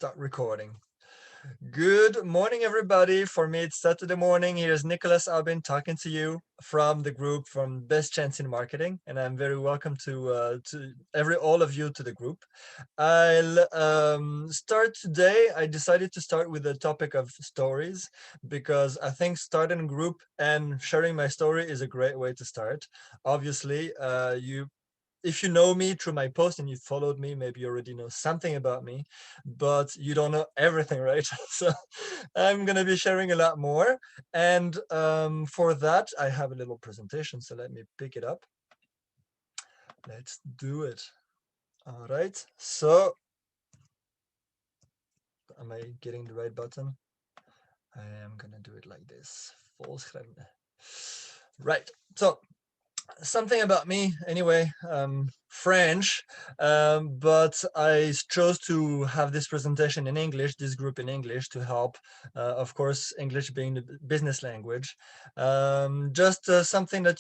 Start recording. Good morning, everybody. For me, it's Saturday morning. Here's Nicholas Albin talking to you from the group from Best Chance in Marketing, and I'm very welcome to all of you to the group. I'll start today. I decided to start with the topic of stories because I think starting a group and sharing my story is a great way to start. Obviously, if you know me through my post and you followed me, maybe you already know something about me, but you don't know everything, right? So I'm going to be sharing a lot more. And for that, I have a little presentation. So let me pick it up. Let's do it. All right. So am I getting the right button? I am going to do it like this. Volschrijven. Right. So something about me anyway, French, but I chose to have this presentation in English, this group in English, to help, of course, English being the business language. Just something that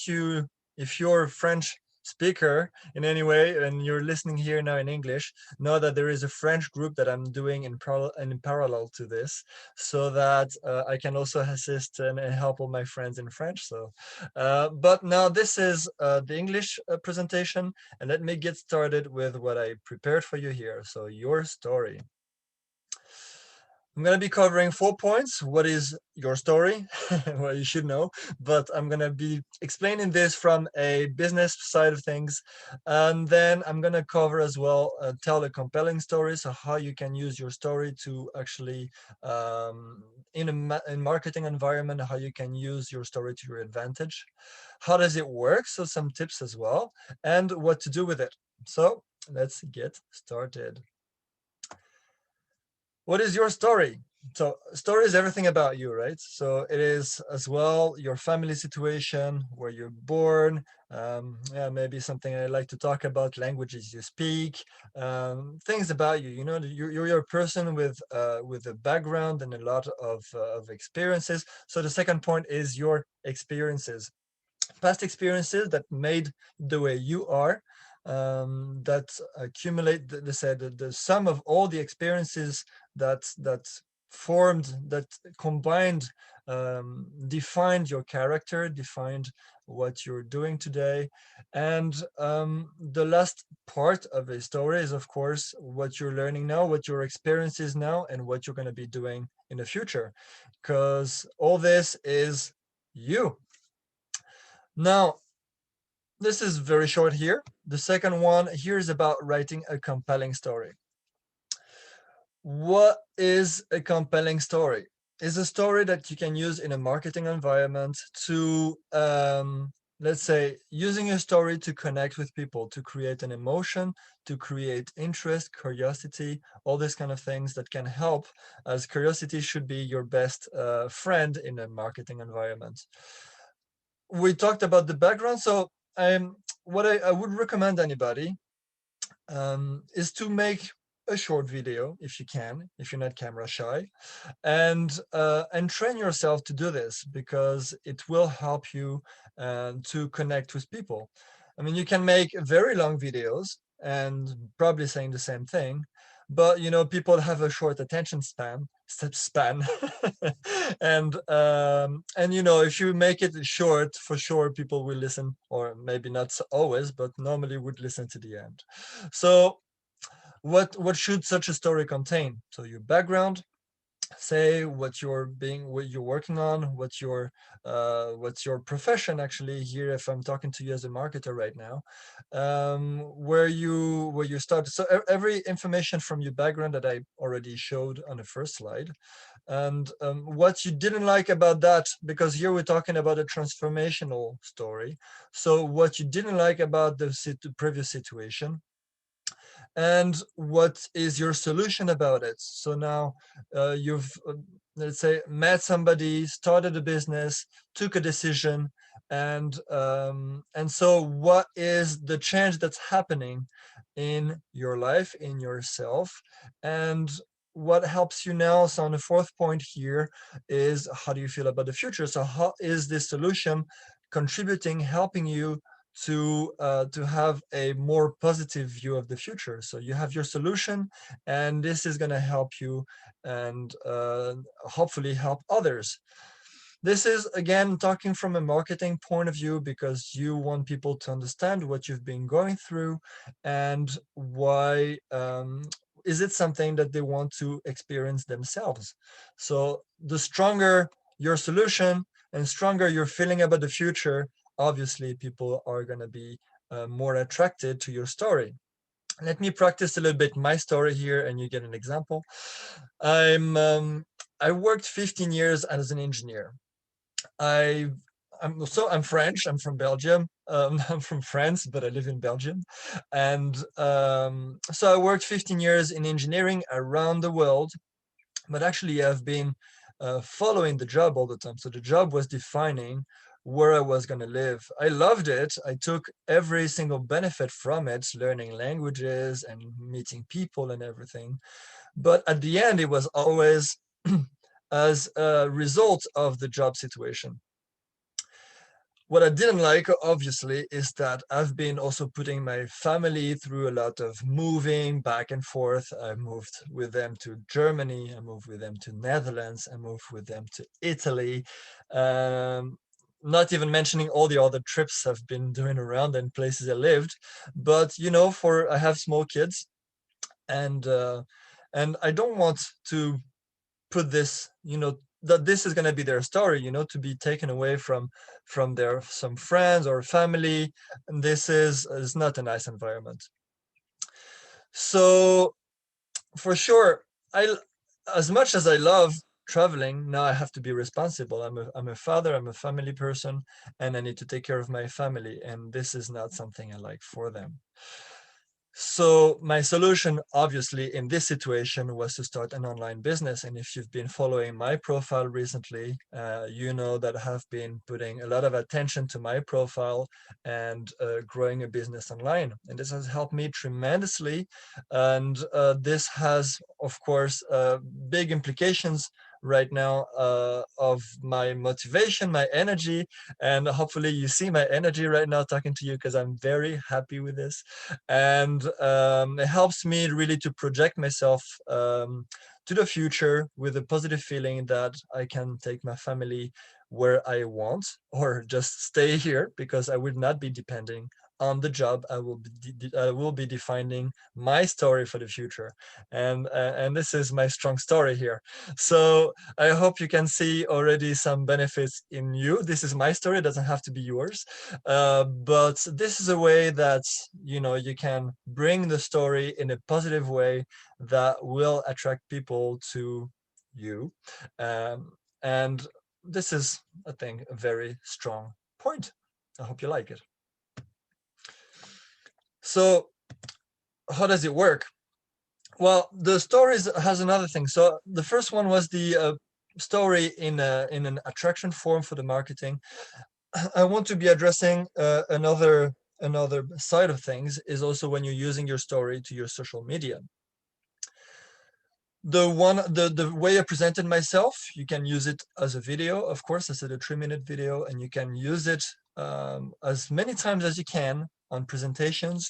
if you're French speaker in any way and you're listening here now in English, know that there is a French group that I'm doing in parallel to this, so that I can also assist and help all my friends in French. So but now this is the English presentation, and let me get started with what I prepared for you here. So your story. I'm going to be covering 4 points. What is your story? Well, you should know, but I'm going to be explaining this from a business side of things. And then I'm going to cover as well, tell a compelling story. So how you can use your story to actually, in a marketing environment, how you can use your story to your advantage. How does it work? So some tips as well, and what to do with it. So let's get started. What is your story? So story is everything about you, right? So it is as well your family situation, where you're born, yeah, maybe something I like to talk about, languages you speak, things about you. You know, you're a person with a background and a lot of experiences. So the second point is your experiences, past experiences that made the way you are, that accumulate the sum of all the experiences that formed, that combined, defined your character, defined what you're doing today. And the last part of a story is, of course, what you're learning now, what your experience is now, and what you're going to be doing in the future, because all this is you. Now, this is very short here. The second one here is about writing a compelling story. What is a compelling story? It's a story that you can use in a marketing environment to, let's say, using your story to connect with people, to create an emotion, to create interest, curiosity, all these kind of things that can help, as curiosity should be your best friend in a marketing environment. We talked about the background, so what I would recommend anybody is to make a short video if you can, if you're not camera shy, and train yourself to do this, because it will help you to connect with people. I mean, you can make very long videos and probably saying the same thing, but you know, people have a short attention span, and you know, if you make it short, for sure people will listen, or maybe not always, but normally would listen to the end. So what should such a story contain? So your background, say what you're working on, what's your profession actually here, if I'm talking to you as a marketer right now, where you started. So every information from your background that I already showed on the first slide, and what you didn't like about that, because here we're talking about a transformational story. So what you didn't like about the previous situation, and what is your solution about it. So now you've, let's say, met somebody, started a business, took a decision, and so what is the change that's happening in your life, in yourself, and what helps you now. So on the fourth point here is, how do you feel about the future? So how is this solution contributing, helping you to have a more positive view of the future. So you have your solution, and this is going to help you and hopefully help others. This is, again, talking from a marketing point of view, because you want people to understand what you've been going through and why is it something that they want to experience themselves. So the stronger your solution and stronger your feeling about the future, obviously people are going to be more attracted to your story. Let me practice a little bit my story here, and you get an example. I worked 15 years as an engineer. I'm French. I'm from Belgium. I'm from France, but I live in Belgium, and so I worked 15 years in engineering around the world. But actually, I've been following the job all the time. So the job was defining where I was going to live. I loved it. I took every single benefit from it, learning languages and meeting people and everything. But at the end, it was always as a result of the job situation. What I didn't like, obviously, is that I've been also putting my family through a lot of moving back and forth. I moved with them to Germany, I moved with them to Netherlands, I moved with them to Italy. Not even mentioning all the other trips I've been doing around and places I lived. But I have small kids, and I don't want to put this, that this is going to be their story, to be taken away from their some friends or family. And this is not a nice environment. So for sure, I as much as I love traveling, now I have to be responsible. I'm a father, I'm a family person, and I need to take care of my family, and this is not something I like for them. So my solution, obviously, in this situation was to start an online business. And if you've been following my profile recently, you know that I have been putting a lot of attention to my profile and growing a business online. And this has helped me tremendously. And this has, of course, big implications right now of my motivation, my energy. And hopefully you see my energy right now talking to you, because I'm very happy with this. And it helps me really to project myself to the future with a positive feeling that I can take my family where I want, or just stay here, because I will not be depending on the job. I will be defining my story for the future, and this is my strong story here. So I hope you can see already some benefits in you. This is my story; it doesn't have to be yours. But this is a way that you can bring the story in a positive way that will attract people to you. And this is, I think, a very strong point. I hope you like it. So how does it work? Well, the stories has another thing. So the first one was the story in an attraction form for the marketing. I want to be addressing another side of things, is also when you're using your story to your social media. The way I presented myself, you can use it as a video. Of course, I said a 3-minute video, and you can use it as many times as you can on presentations.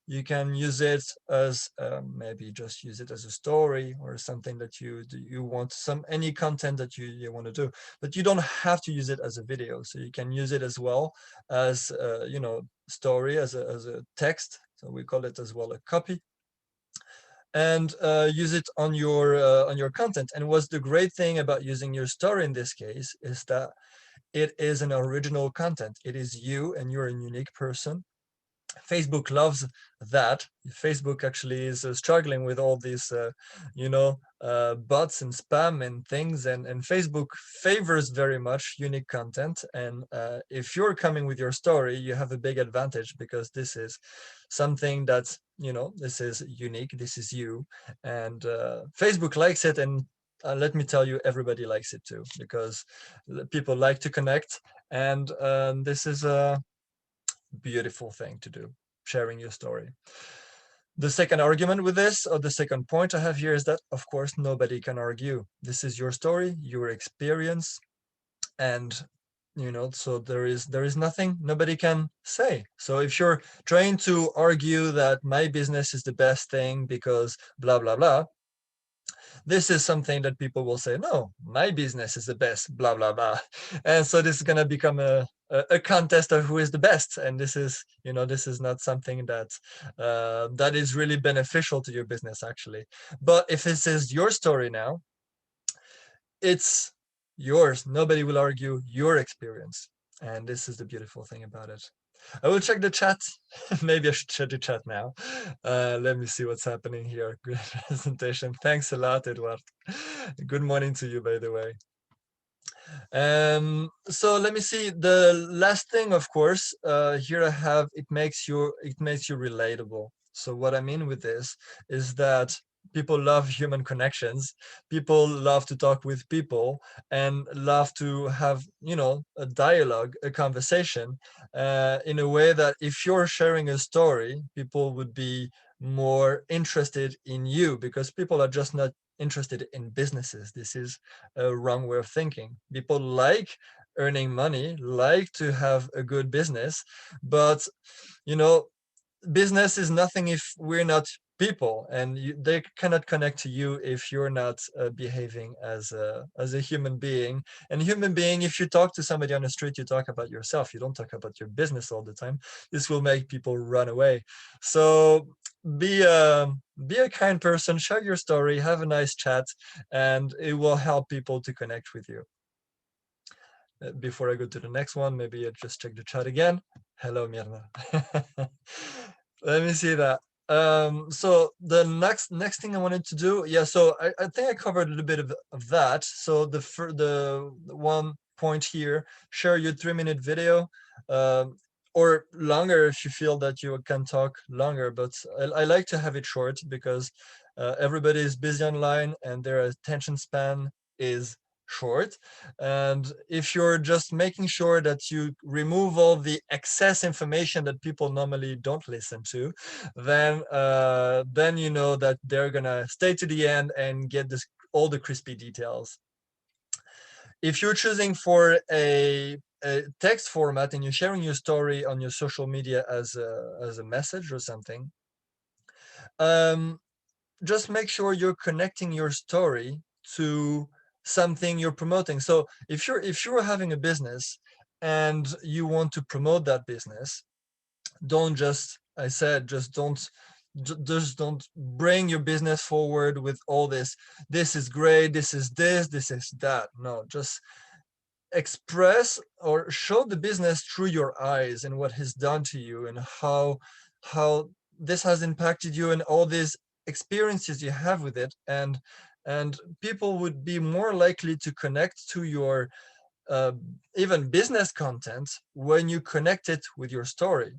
You can use it as maybe just use it as a story, or something that you want, any content that you want to do, but you don't have to use it as a video. So you can use it as well as story, as a text. So we call it as well a copy, and use it on your content. And what's the great thing about using your story in this case is that it is an original content. It is you, and you're a unique person. Facebook loves that. Facebook actually is struggling with all these, bots and spam and things, and Facebook favors very much unique content. And if you're coming with your story, you have a big advantage, because this is something that's, this is unique. This is you, and Facebook likes it. And let me tell you, everybody likes it too, because people like to connect, and this is a beautiful thing to do, sharing your story. The second argument with this, or the second point I have here, is that, of course, nobody can argue. This is your story, your experience, and So there is nothing nobody can say. So if you're trying to argue that my business is the best thing because blah blah blah, this is something that people will say, no, my business is the best, blah blah blah. And so this is going to become a contest of who is the best, and this is not something that is really beneficial to your business, actually. But if this is your story now, it's yours. Nobody will argue your experience, and this is the beautiful thing about it. I will check the chat. Maybe I should check the chat now. Let me see what's happening here. Good presentation. Thanks a lot, Edward. Good morning to you, by the way. So let me see. The last thing, of course, here I have, it makes you relatable. So what I mean with this is that people love human connections. People love to talk with people and love to have, a dialogue, a conversation, in a way that if you're sharing a story, people would be more interested in you, because people are just not interested in businesses. This is a wrong way of thinking. People like earning money, like to have a good business, but you know, business is nothing if we're not people, and they cannot connect to you if you're not behaving as a human being. And human being, if you talk to somebody on the street, you talk about yourself, you don't talk about your business all the time. This will make people run away. So be a kind person, share your story, have a nice chat, and it will help people to connect with you. Before I go to the next one, maybe I just check the chat again. Hello, Mirna. Let me see that. So the next thing I wanted to do, yeah. So I think I covered a little bit of that. So the one point here: share your 3-minute video, or longer if you feel that you can talk longer. But I like to have it short, because everybody is busy online and their attention span is short. And if you're just making sure that you remove all the excess information that people normally don't listen to, then you know that they're gonna stay to the end and get all the crispy details. If you're choosing for a text format and you're sharing your story on your social media as a message or something, just make sure you're connecting your story to something you're promoting. So if you're having a business and you want to promote that business, don't just I said just don't bring your business forward with all this is great, this is that. No, just express or show the business through your eyes and what has done to you, and how this has impacted you, and all these experiences you have with it. And people would be more likely to connect to your uh, even business content when you connect it with your story.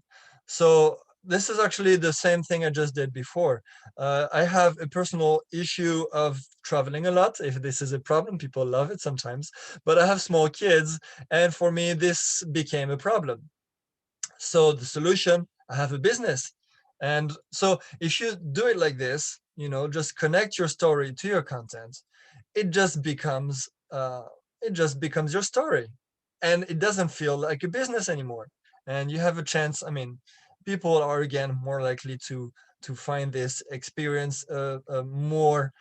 So this is actually the same thing I just did before. I have a personal issue of traveling a lot. If this is a problem, people love it sometimes, but I have small kids, and for me, this became a problem. So the solution, I have a business. And so if you do it like this, just connect your story to your content, it just becomes your story, and it doesn't feel like a business anymore. And you have a chance. I mean, people are again more likely to find this experience more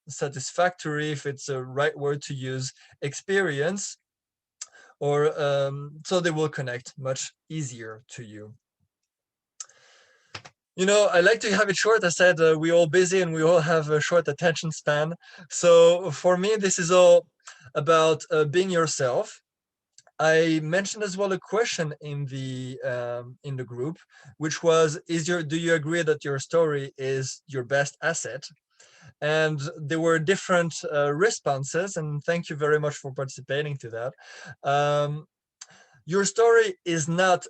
satisfactory, if it's a right word to use, experience, or so they will connect much easier to you. I like to have it short. I said we're all busy and we all have a short attention span. So for me, this is all about being yourself. I mentioned as well a question in the group, which was, do you agree that your story is your best asset? And there were different responses, and thank you very much for participating to that. Your story is not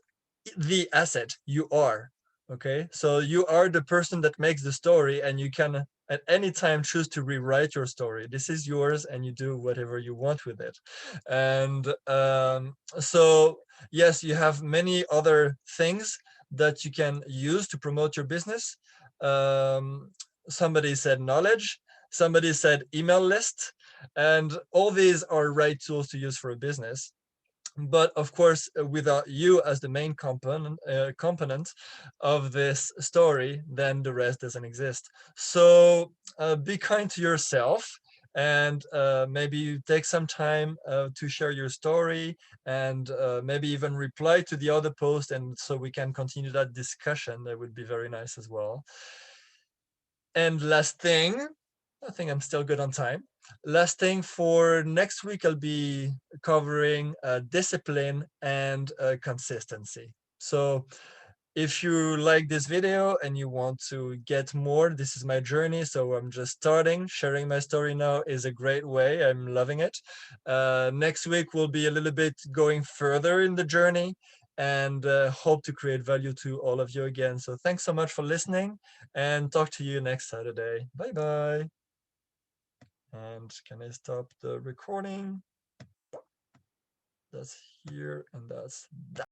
the asset, you are. Okay, so you are the person that makes the story, and you can at any time choose to rewrite your story. This is yours, and you do whatever you want with it. And so yes, you have many other things that you can use to promote your business. Somebody said knowledge, somebody said email list, And all these are right tools to use for a business. But of course, without you as the main component of this story, then the rest doesn't exist. So be kind to yourself, and maybe you take some time to share your story, and maybe even reply to the other post, and so we can continue that discussion. That would be very nice as well. And last thing, I think I'm still good on time. Last thing, for next week, I'll be covering discipline and consistency. So if you like this video and you want to get more, this is my journey. So I'm just starting. Sharing my story now is a great way. I'm loving it. Next week will be a little bit going further in the journey, and hope to create value to all of you again. So thanks so much for listening, and talk to you next Saturday. Bye bye. And can I stop the recording? That's here, and that's that.